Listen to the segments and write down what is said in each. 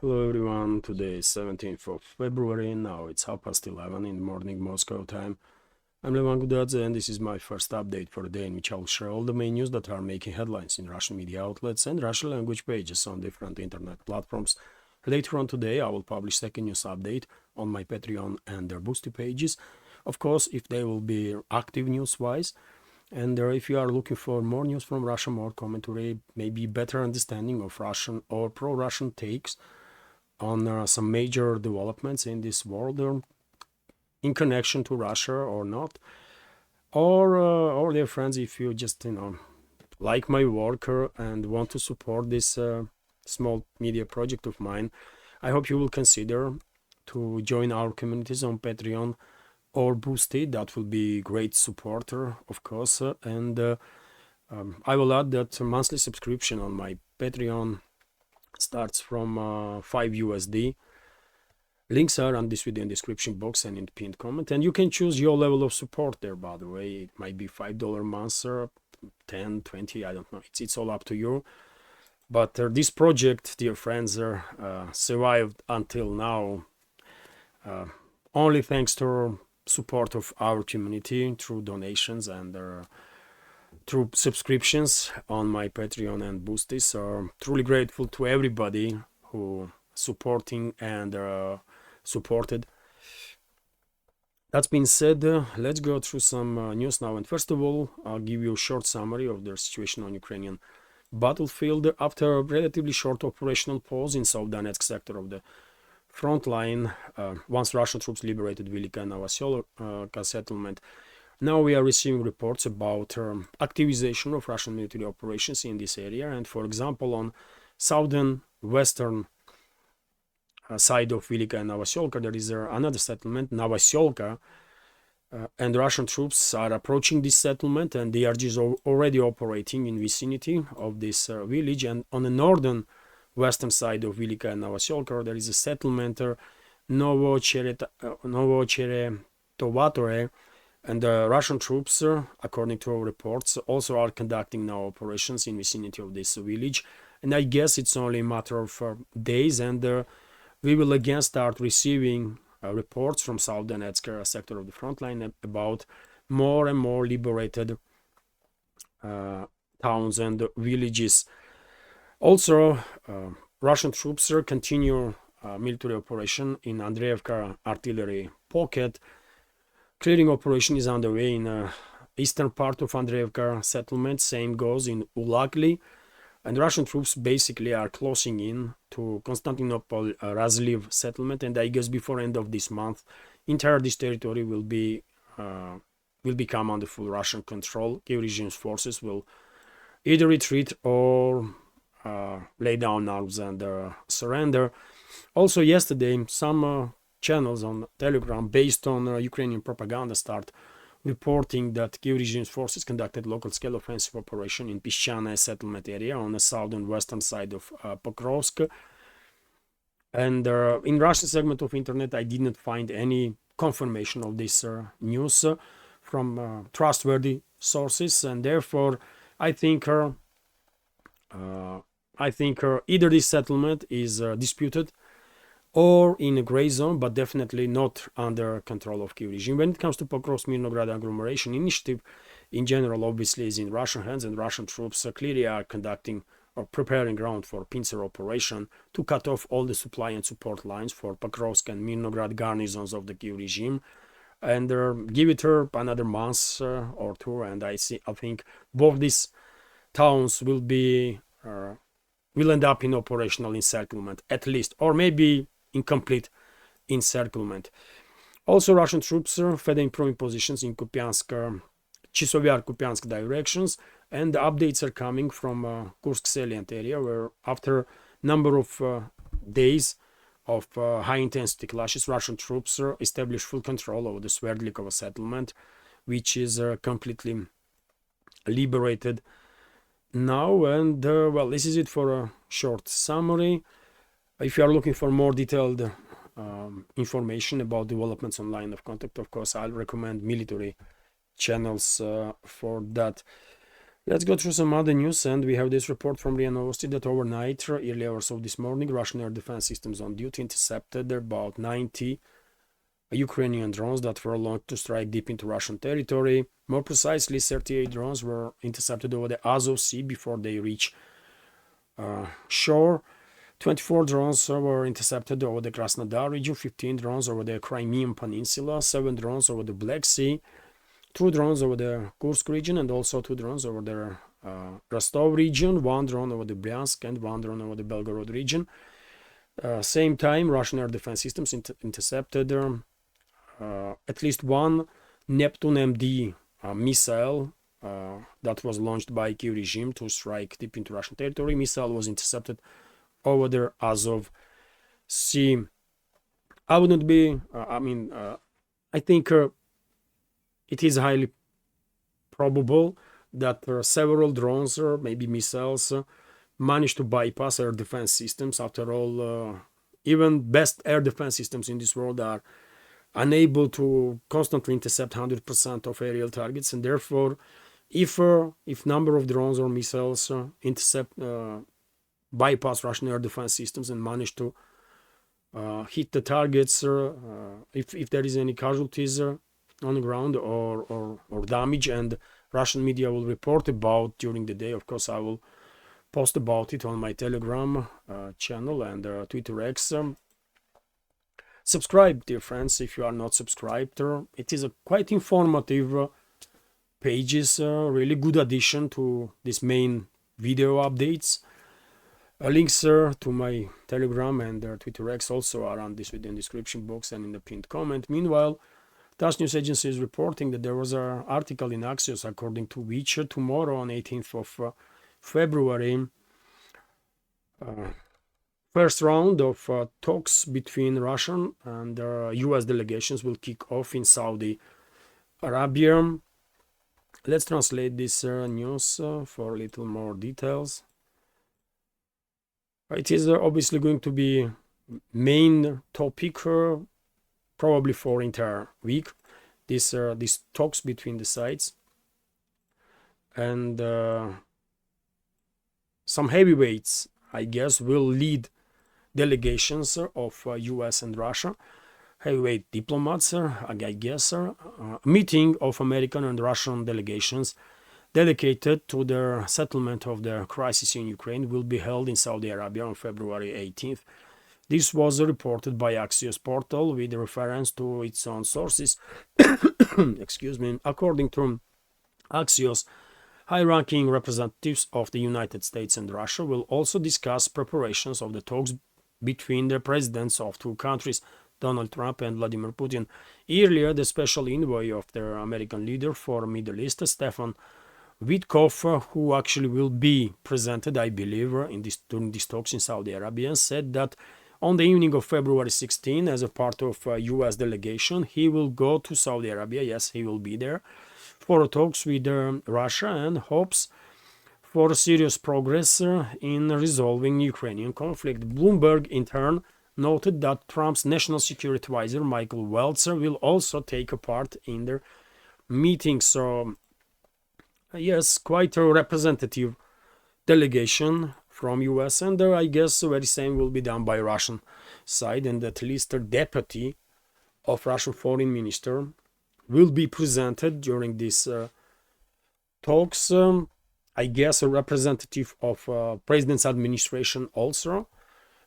Hello everyone, today is 17th of February, now it's 11:30 in the morning Moscow time. I'm Levan Gudadze and this is my first update for the day in which I'll share all the main news that are making headlines in Russian media outlets and Russian language pages on different internet platforms. Later on today I will publish second news update on my Patreon and their Boosty pages, of course if they will be active news-wise. And if you are looking for more news from Russia, more commentary, maybe better understanding of Russian or pro-Russian takes on some major developments in this world in connection to Russia or not, or dear friends, if you just like my work and want to support this small media project of mine, I hope you will consider to join our communities on Patreon or Boosty. That will be great supporter, of course, and I will add that monthly subscription on my Patreon starts from 5 USD. Links are on this video in description box and in the pinned comment, and you can choose your level of support there. By the way, it might be $5 a month, 10, 20, I don't know, it's all up to you. But this project, dear friends, survived until now only thanks to support of our community through donations and through subscriptions on my Patreon and Boosty. So truly grateful to everybody who supporting and supported. That's been said, let's go through some news now. And first of all, I'll give you a short summary of the situation on Ukrainian battlefield. After a relatively short operational pause in South Donetsk sector of the front line, once Russian troops liberated Velika and Novoselka settlement, now we are receiving reports about activization of Russian military operations in this area. And for example, on southern western side of Velika and Novoselka, there is another settlement, Novoselka, and Russian troops are approaching this settlement, and the DRG is already operating in vicinity of this village. And on the northern western side of Velika and Novoselka, there is a settlement, Novocheretovatore, and the Russian troops, according to reports, also are conducting now operations in vicinity of this village. And I guess it's only a matter of days, and we will again start receiving reports from South Donetsk sector of the front line about more and more liberated towns and villages. Also, Russian troops continue military operation in Andreevka artillery pocket. Clearing operation is underway in eastern part of Andreevka settlement. Same goes in Ulakli. And Russian troops basically are closing in to Constantinople Razliv settlement. And I guess before end of this month, entire this territory will become under full Russian control. Kiev regime's forces will either retreat or lay down arms and surrender. Also yesterday, some channels on Telegram based on Ukrainian propaganda start reporting that Kiev regime's forces conducted local-scale offensive operation in Pishchane settlement area on the southern western side of Pokrovsk. And in Russian segment of internet, I did not find any confirmation of this news from trustworthy sources, and therefore I think either this settlement is disputed or in a gray zone, but definitely not under control of Kiev regime. When it comes to Pokrovsk-Mirnograd agglomeration, initiative in general obviously is in Russian hands, and Russian troops clearly are conducting or preparing ground for pincer operation to cut off all the supply and support lines for Pokrovsk and Mirnograd garrisons of the Kiev regime, and give it another month or two, and I think both these towns will end up in operational encirclement at least, or maybe in complete encirclement. Also, Russian troops further improving positions in Kupiansk, Chisovyar-Kupiansk directions, and the updates are coming from Kursk salient area, where after number of days of high-intensity clashes, Russian troops established full control over the Sverdlikovo settlement, which is completely liberated now. And well, this is it for a short summary. If you are looking for more detailed information about developments on line of contact, of course I'll recommend military channels for that. Let's go through some other news, and we have this report from RIA Novosti that overnight, early hours of this morning, Russian air defense systems on duty intercepted about 90 Ukrainian drones that were launched to strike deep into Russian territory. More precisely, 38 drones were intercepted over the Azov Sea before they reach shore. 24 drones were intercepted over the Krasnodar region, 15 drones over the Crimean Peninsula, 7 drones over the Black Sea, 2 drones over the Kursk region, and also 2 drones over the Rostov region, 1 drone over the Bryansk, and 1 drone over the Belgorod region. Same time, Russian air defense systems intercepted at least 1 Neptune MD missile that was launched by Kiev regime to strike deep into Russian territory. Missile was intercepted over the Azov Sea. I wouldn't be, I think it is highly probable that several drones or maybe missiles managed to bypass air defense systems. After all, even best air defense systems in this world are unable to constantly intercept 100% of aerial targets, and therefore, if number of drones or missiles intercept, bypass Russian air defense systems and manage to hit the targets, if there is any casualties on the ground or damage, and Russian media will report about during the day. Of course, I will post about it on my Telegram channel and Twitter X. Subscribe, dear friends, if you are not subscribed. It is a quite informative pages, really good addition to this main video updates. Links to my Telegram and Twitter X also are on this video description box and in the pinned comment. Meanwhile, TASS News Agency is reporting that there was an article in Axios according to which tomorrow on 18th of February, first round of talks between Russian and US delegations will kick off in Saudi Arabia. Let's translate this news for a little more details. It is obviously going to be main topic probably for entire week. These talks between the sides, and some heavyweights, I guess, will lead delegations of US and Russia. Heavyweight diplomats, I guess, meeting of American and Russian delegations dedicated to the settlement of the crisis in Ukraine will be held in Saudi Arabia on February 18th. This was reported by Axios portal with reference to its own sources. Excuse me. According to Axios, high-ranking representatives of the United States and Russia will also discuss preparations of the talks between the presidents of two countries, Donald Trump and Vladimir Putin. Earlier, the special envoy of the American leader for Middle East, Stefan Witkoff, who actually will be presented, I believe, during these talks in Saudi Arabia, said that on the evening of February 16, as a part of a U.S. delegation, he will go to Saudi Arabia. Yes, he will be there for talks with Russia and hopes for serious progress in resolving Ukrainian conflict. Bloomberg, in turn, noted that Trump's national security advisor, Michael Waltz, will also take a part in their meeting. So, yes, quite a representative delegation from US, and I guess the very same will be done by Russian side, and at least a deputy of Russian foreign minister will be presented during these talks. I guess a representative of president's administration also,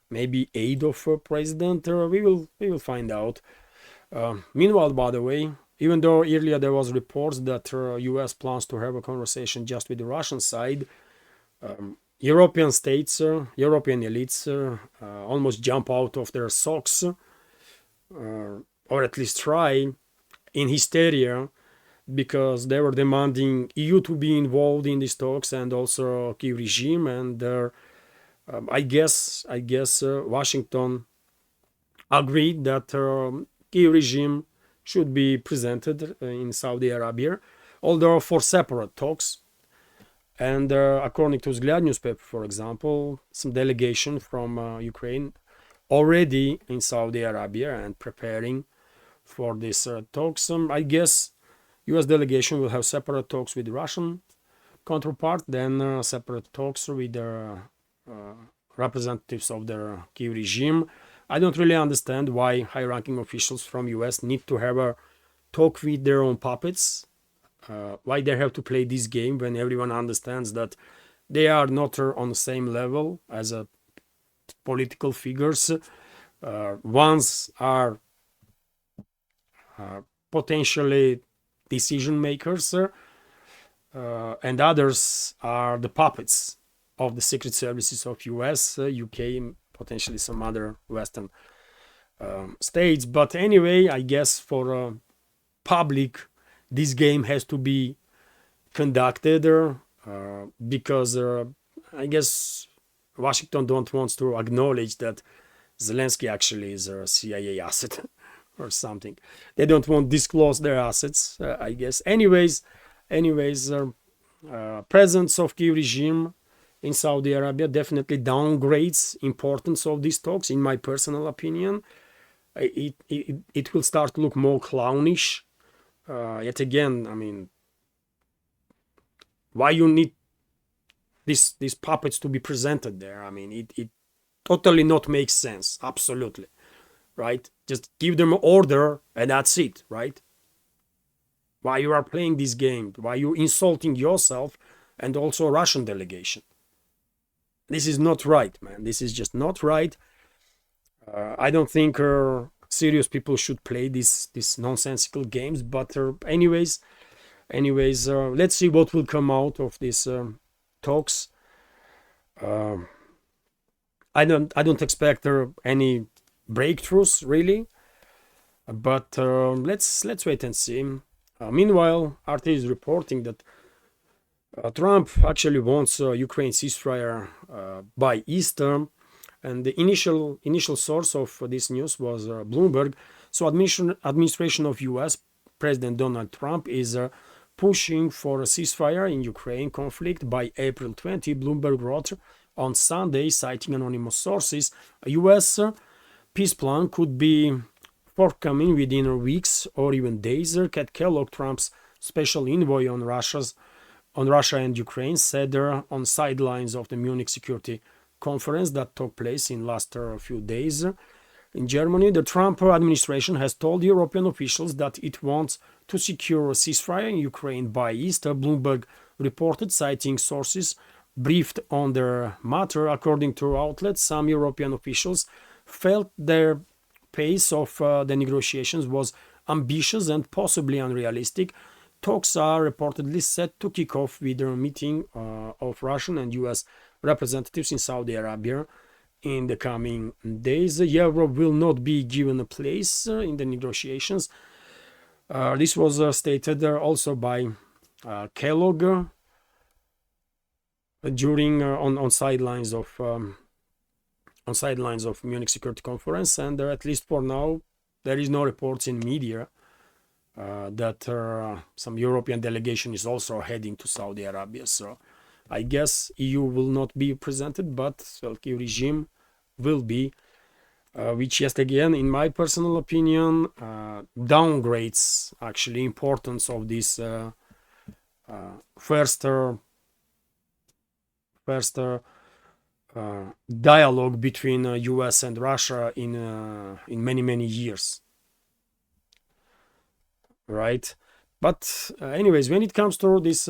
maybe aide of president. We will find out. Meanwhile, by the way, even though earlier there was reports that US plans to have a conversation just with the Russian side, European states, European elites almost jump out of their socks, or at least try, in hysteria, because they were demanding EU to be involved in these talks and also Kiev regime, and I guess Washington agreed that Kiev regime should be presented in Saudi Arabia, although for separate talks. And according to Vzгляд newspaper, for example, some delegation from Ukraine already in Saudi Arabia and preparing for these talks. I guess US delegation will have separate talks with Russian counterpart, then separate talks with the representatives of the Kyiv regime. I don't really understand why high-ranking officials from US need to have a talk with their own puppets. Why they have to play this game when everyone understands that they are not on the same level as political figures. Ones are potentially decision makers, and others are the puppets of the secret services of US, UK, potentially some other Western states. But anyway, I guess for public, this game has to be conducted because I guess Washington don't want to acknowledge that Zelensky actually is a CIA asset or something. They don't want to disclose their assets, I guess. Anyways, presence of Kyiv regime in Saudi Arabia definitely downgrades importance of these talks, in my personal opinion. It will start to look more clownish. Yet again, I mean, why you need these puppets to be presented there? I mean, it totally not makes sense. Absolutely, right? Just give them order and that's it, right? Why you are playing this game? Why you insulting yourself and also a Russian delegation? This is not right, man. This is just not right. I don't think serious people should play these nonsensical games. But anyways, let's see what will come out of these talks. I don't expect any breakthroughs really, but let's wait and see. Meanwhile, RT is reporting that Trump actually wants Ukraine ceasefire by Easter, and the initial source of this news was Bloomberg. So administration of US President Donald Trump is pushing for a ceasefire in Ukraine conflict by April 20, Bloomberg wrote on Sunday, citing anonymous sources. A US peace plan could be forthcoming within weeks or even days. Kat Kellogg, Trump's special envoy on Russia and Ukraine, said on sidelines of the Munich Security Conference that took place in last few days in Germany. The Trump administration has told European officials that it wants to secure a ceasefire in Ukraine by Easter, Bloomberg reported, citing sources briefed on the matter. According to outlets, some European officials felt their pace of the negotiations was ambitious and possibly unrealistic. Talks are reportedly set to kick off with a meeting of Russian and US representatives in Saudi Arabia in the coming days. Europe will not be given a place in the negotiations. This was stated also by Kellogg during on sidelines of Munich Security Conference, and at least for now, there is no reports in media that some European delegation is also heading to Saudi Arabia. So I guess EU will not be presented, but Kyiv regime will be, which yet again, in my personal opinion, downgrades actually importance of this first dialogue between US and Russia in many years, right? But anyways, when it comes to this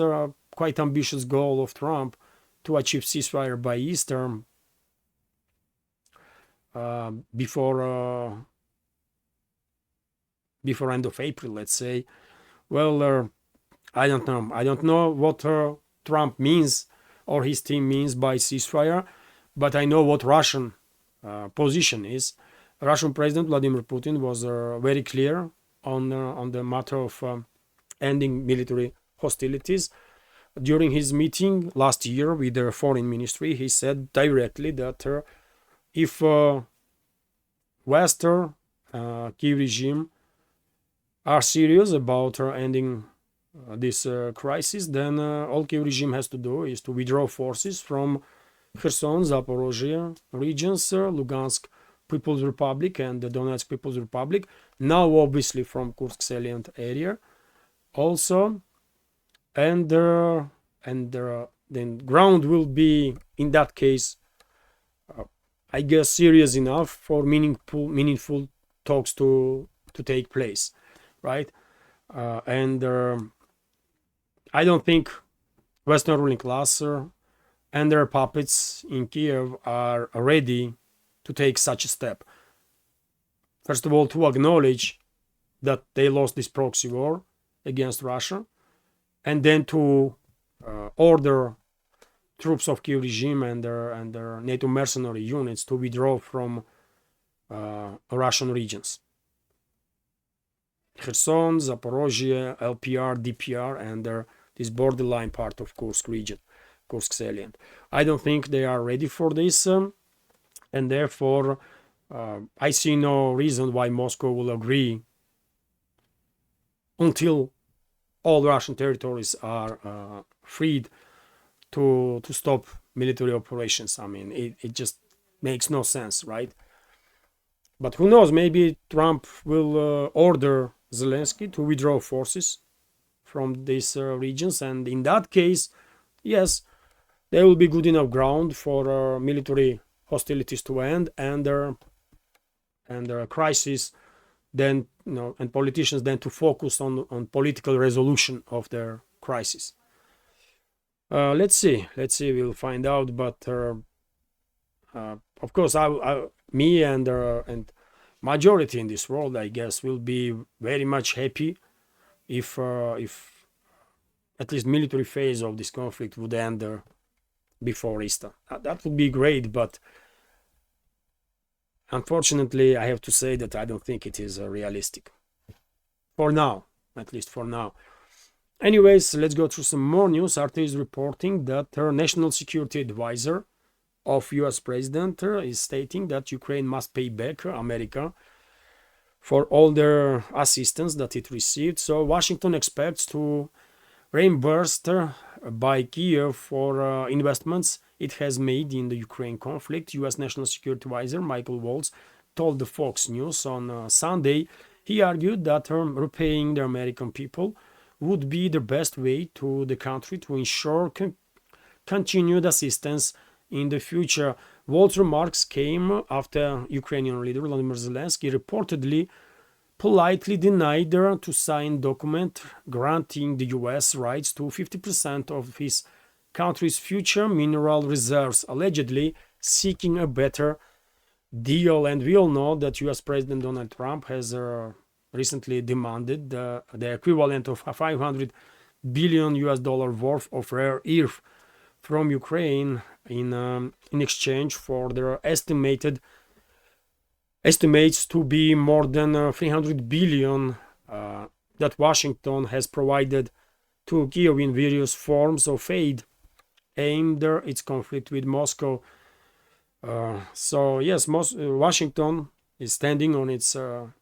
quite ambitious goal of Trump to achieve ceasefire by Easter, before end of April, let's say, well, I don't know what Trump means or his team means by ceasefire, but I know what Russian position is. Russian President Vladimir Putin was very clear on the matter of ending military hostilities. During his meeting last year with the foreign ministry, he said directly that if Western Kyiv regime are serious about ending this crisis, then all Kyiv regime has to do is to withdraw forces from Kherson, Zaporozhye regions, Lugansk People's Republic and the Donetsk People's Republic, now obviously from Kursk salient area also, and then ground will be, in that case, I guess, serious enough for meaningful talks to take place, right? And I don't think Western ruling class and their puppets in Kiev are ready to take such a step. First of all, to acknowledge that they lost this proxy war against Russia, and then to order troops of Kiev regime and their NATO mercenary units to withdraw from Russian regions. Kherson, Zaporozhye, LPR, DPR, and this borderline part of Kursk region, Kursk salient. I don't think they are ready for this, and therefore I see no reason why Moscow will agree until all Russian territories are freed to stop military operations. I mean, it just makes no sense, right? But who knows, maybe Trump will order Zelensky to withdraw forces from these regions, and in that case, yes, there will be good enough ground for military hostilities to end, and their crisis then, and politicians then to focus on political resolution of their crisis. Let's see, we'll find out. But of course, me and majority in this world, I guess, will be very much happy if at least military phase of this conflict would end before Easter. That would be great, but unfortunately, I have to say that I don't think it is realistic. For now, at least for now. Anyways, let's go through some more news. RT is reporting that her national security advisor of US president is stating that Ukraine must pay back America for all their assistance that it received. So Washington expects to reimburse by Kiev for investments it has made in the Ukraine conflict. US National Security Advisor Michael Waltz told the Fox News on Sunday. He argued that repaying the American people would be the best way to the country to ensure continued assistance in the future. Waltz's remarks came after Ukrainian leader Volodymyr Zelensky reportedly politely denied to sign document granting the US rights to 50% of his country's future mineral reserves, allegedly seeking a better deal. And we all know that US President Donald Trump has recently demanded the equivalent of $500 billion worth of rare earth from Ukraine in exchange for their estimates to be more than 300 billion that Washington has provided to Kiev in various forms of aid aimed at its conflict with Moscow. So yes, Washington is standing on its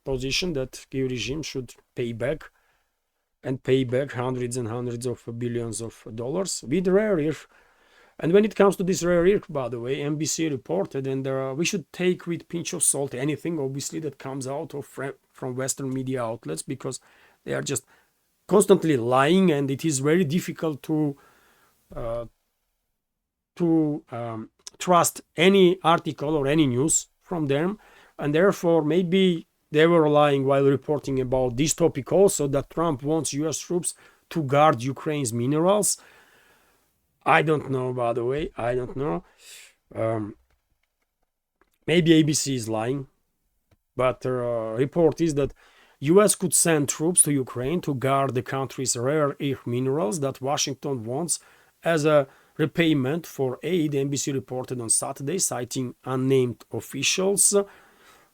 position that Kiev regime should pay back hundreds and hundreds of billions of dollars with rare earth. And when it comes to this rare earth, by the way, NBC reported, and we should take with pinch of salt anything, obviously, that comes out of from Western media outlets, because they are just constantly lying, and it is very difficult to trust any article or any news from them. And therefore, maybe they were lying while reporting about this topic also, that Trump wants US troops to guard Ukraine's minerals. I don't know, by the way. I don't know. Maybe ABC is lying. But the report is that US could send troops to Ukraine to guard the country's rare earth minerals that Washington wants as a repayment for aid, NBC reported on Saturday, citing unnamed officials.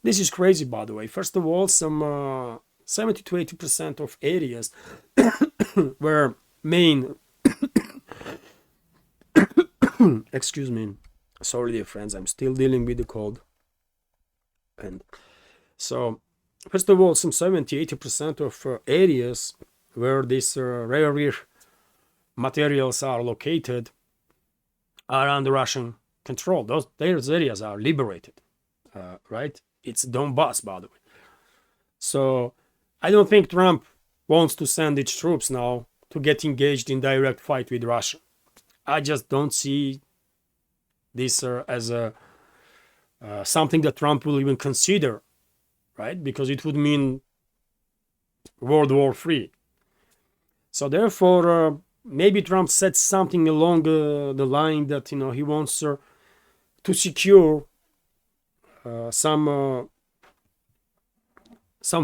This is crazy, by the way. First of all, some 70 to 80% of areas where main excuse me, sorry dear friends, I'm still dealing with the cold. And so first of all, some 70-80% of areas where these rare earth materials are located are under Russian control. Those areas are liberated, right? It's Donbass, by the way. So I don't think Trump wants to send its troops now to get engaged in direct fight with Russia. I just don't see this as a something that Trump will even consider, right? Because it would mean World War III. So therefore, maybe Trump said something along the line that he wants to secure some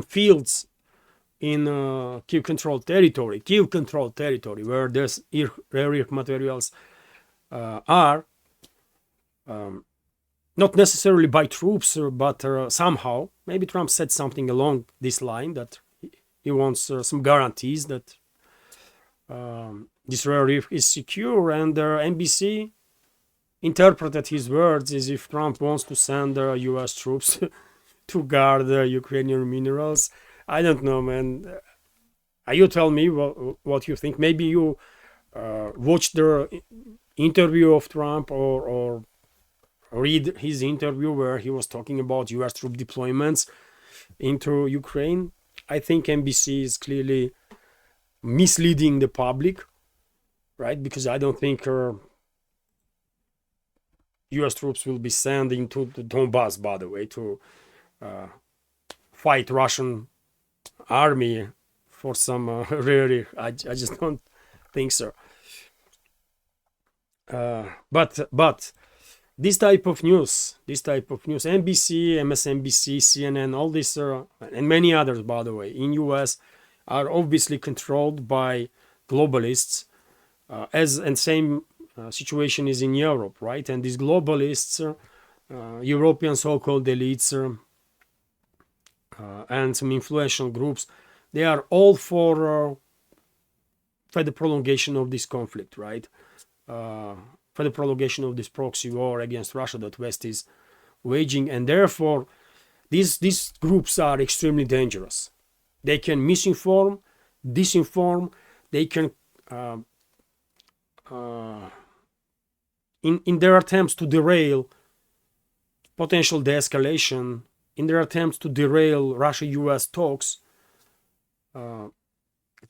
fields in Kiev-controlled territory, where there's rare earth materials are. Not necessarily by troops, but somehow. Maybe Trump said something along this line that he wants some guarantees that this rare earth is secure, and NBC interpreted his words as if Trump wants to send U.S. troops to guard Ukrainian minerals. I don't know, man. You tell me what you think. Maybe you watched the interview of Trump or read his interview where he was talking about U.S. troop deployments into Ukraine. I think NBC is clearly misleading the public, right? Because I don't think U.S. troops will be sent into the Donbass, by the way, to fight Russian army for some rare. I just don't think so. But this type of news, NBC, MSNBC, CNN, all this, and many others, by the way, in US, are obviously controlled by globalists, and same situation is in Europe, right? And these globalists, European so-called elites, and some influential groups, they are all for the prolongation of this conflict, right? For the prolongation of this proxy war against Russia that West is waging, and therefore these groups are extremely dangerous. They can misinform, disinform. They can, in their attempts to derail potential de-escalation, in their attempts to derail Russia-US talks,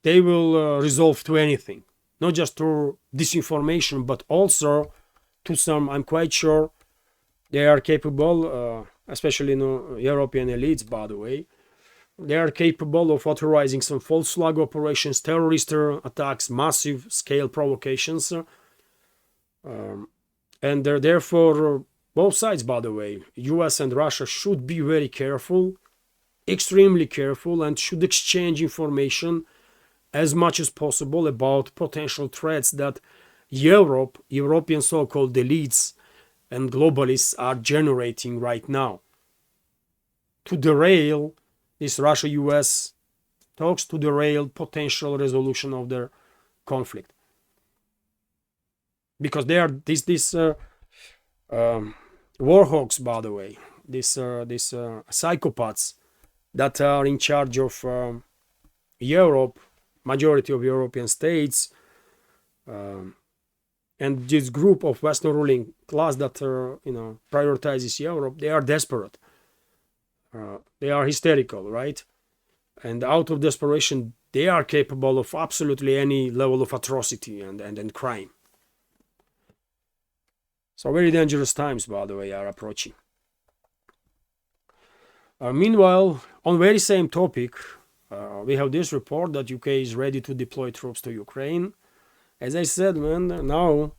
they will resolve to anything. Not just through disinformation, but also to some, I'm quite sure, they are capable, especially European elites, by the way, they are capable of authorizing some false flag operations, terrorist attacks, massive scale provocations. And therefore, both sides, by the way, US and Russia, should be very careful, extremely careful, and should exchange information as much as possible about potential threats that European so-called elites and globalists are generating right now to derail this Russia-US talks, to derail potential resolution of their conflict. Because they are these war hawks, by the way, these psychopaths that are in charge of Europe, majority of European states, and this group of Western ruling class that prioritizes Europe, they are desperate. They are hysterical, right? And out of desperation, they are capable of absolutely any level of atrocity and crime. So very dangerous times, by the way, are approaching. Meanwhile, on very same topic, we have this report that UK is ready to deploy troops to Ukraine. As I said, man, now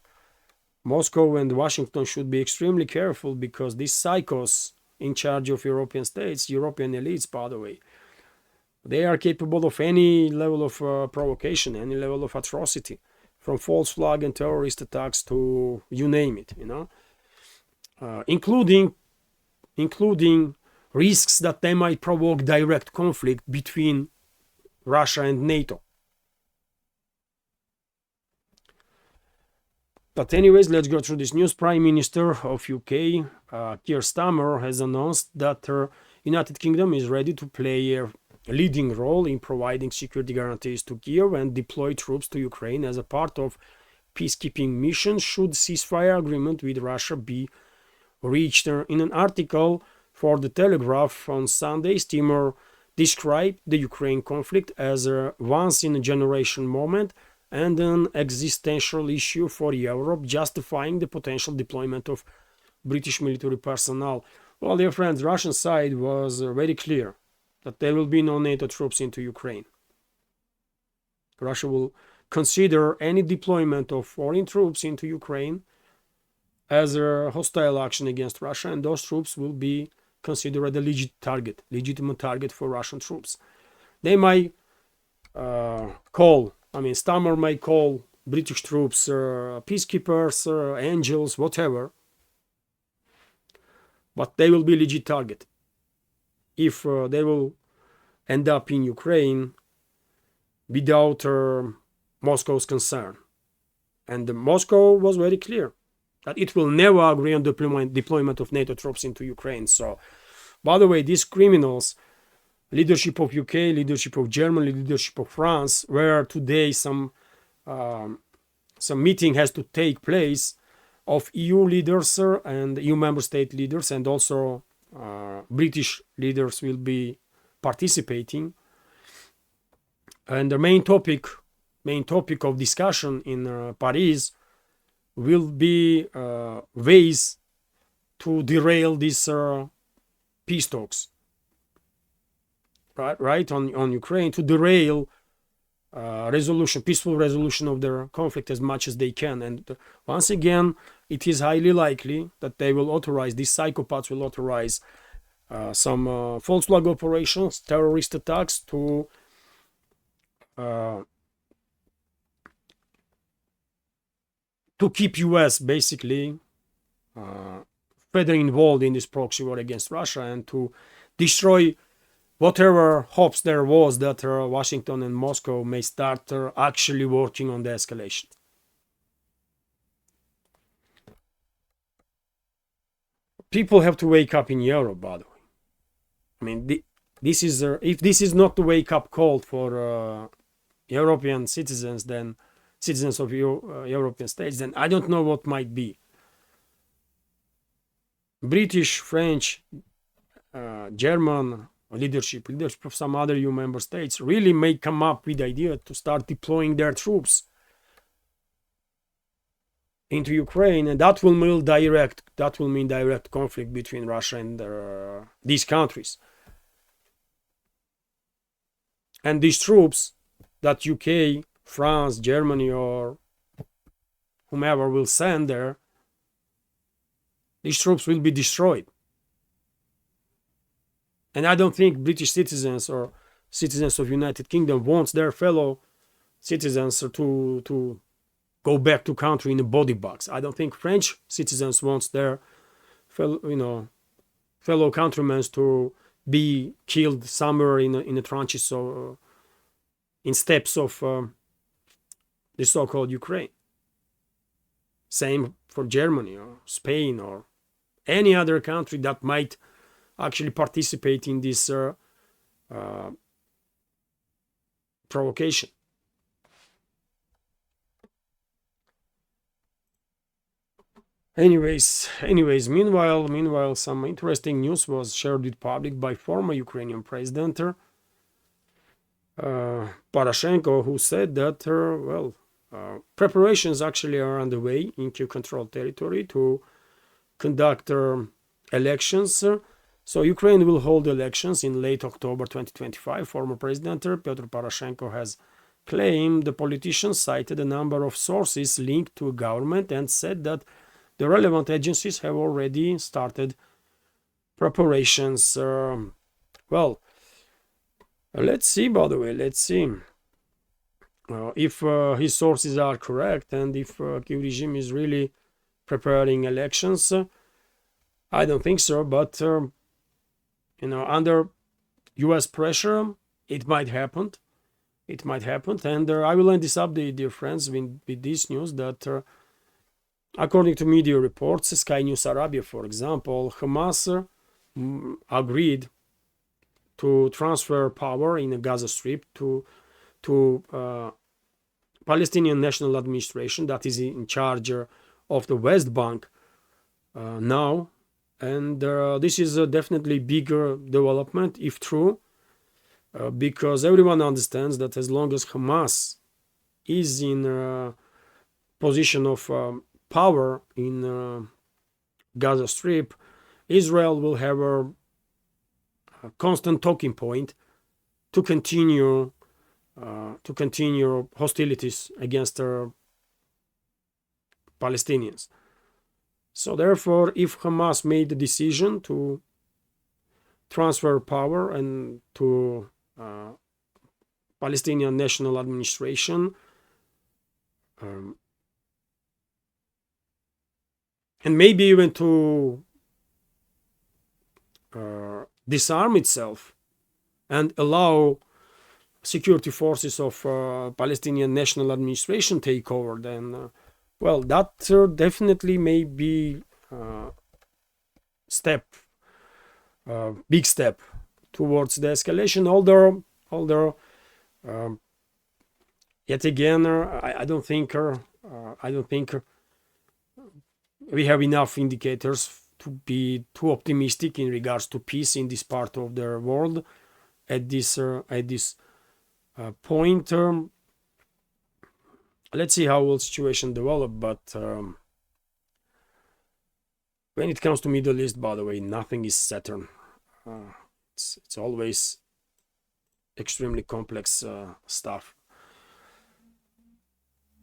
Moscow and Washington should be extremely careful, because these psychos in charge of European states, European elites, by the way, they are capable of any level of provocation, any level of atrocity, from false flag and terrorist attacks to you name it, including risks that they might provoke direct conflict between Russia and NATO. But anyways, let's go through this news. Prime Minister of UK, Keir Starmer, has announced that the United Kingdom is ready to play a leading role in providing security guarantees to Kiev and deploy troops to Ukraine as a part of peacekeeping mission should ceasefire agreement with Russia be reached. In an article for The Telegraph on Sunday, Starmer described the Ukraine conflict as a once-in-a-generation moment and an existential issue for Europe, justifying the potential deployment of British military personnel. Well, dear friends, Russian side was very clear that there will be no NATO troops into Ukraine. Russia will consider any deployment of foreign troops into Ukraine as a hostile action against Russia, and those troops will be considered a legitimate target for Russian troops. They might Stammer might call British troops peacekeepers, angels, whatever, but they will be legit target if they will end up in Ukraine without Moscow's concern. And Moscow was very clear that it will never agree on deployment of NATO troops into Ukraine. So, by the way, these criminals, leadership of UK, leadership of Germany, leadership of France, where today some meeting has to take place of EU leaders and EU member state leaders, and also British leaders will be participating. And the main topic of discussion in Paris will be ways to derail these peace talks, right on Ukraine, to derail peaceful resolution of their conflict as much as they can. And once again, it is highly likely that they will authorize, these psychopaths will authorize some false flag operations, terrorist attacks to keep US basically further involved in this proxy war against Russia, and to destroy whatever hopes there was that Washington and Moscow may start actually working on the escalation. People have to wake up in Europe, by the way. I mean, this is if this is not the wake-up call for European citizens, then citizens of European states, then I don't know what might be. British, French, German leadership of some other EU member states really may come up with the idea to start deploying their troops into Ukraine, and that will mean direct conflict between Russia and these countries. And these troops that UK, France, Germany, or whomever will send there, these troops will be destroyed. And I don't think British citizens or citizens of United Kingdom wants their fellow citizens to go back to country in a body box. I don't think French citizens wants their fellow countrymen to be killed somewhere in the trenches or in steppes of the so-called Ukraine. Same for Germany or Spain or any other country that might actually participate in this provocation. Anyways, meanwhile, some interesting news was shared with public by former Ukrainian president Poroshenko, who said that preparations actually are underway in Kyiv-controlled territory to conduct elections. So Ukraine will hold elections in late October 2025. Former President Petro Poroshenko has claimed the politician cited a number of sources linked to a government and said that the relevant agencies have already started preparations. Let's see, by the way, if his sources are correct and if Kyiv regime is really preparing elections. I don't think so, but under US pressure, it might happen. And I will end this update, dear friends, with this news that according to media reports, Sky News Arabia, for example, Hamas agreed to transfer power in the Gaza Strip to Palestinian National Administration that is in charge of the West Bank now. And this is a definitely bigger development, if true, because everyone understands that as long as Hamas is in a position of power in Gaza Strip, Israel will have a constant talking point to continue hostilities against Palestinians. So therefore, if Hamas made the decision to transfer power and to Palestinian National Administration, and maybe even to disarm itself and allow security forces of Palestinian National Administration take over, then well, that definitely may be big step towards the escalation. Although yet again, I don't think we have enough indicators to be too optimistic in regards to peace in this part of the world at this point. Let's see how will situation develop, but when it comes to Middle East, by the way, nothing is certain. It's always extremely complex stuff.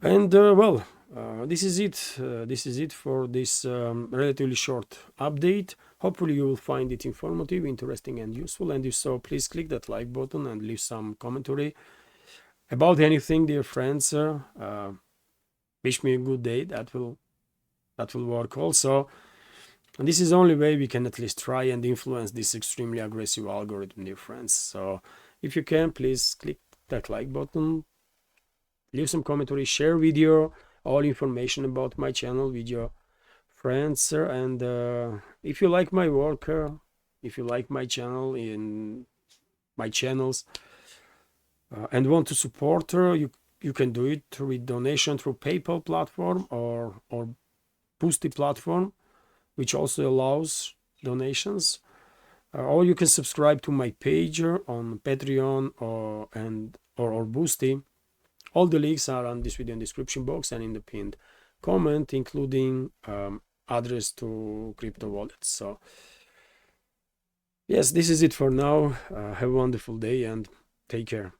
And well, this is it. This is it for this relatively short update. Hopefully you will find it informative, interesting, and useful. And if so, please click that like button and leave some commentary about anything, dear friends. Wish me a good day. That will work also. And this is the only way we can at least try and influence this extremely aggressive algorithm, dear friends. So if you can, please click that like button, leave some commentary, share video, all information about my channel with your friends. And if you like my work, if you like my channel in my channels, and want to support you can do it with donation through PayPal platform or Boosty platform, which also allows donations, or you can subscribe to my page on Patreon or Boosty. All the links are on this video in the description box and in the pinned comment, including address to crypto wallets. So yes, this is it for now. Have a wonderful day and take care.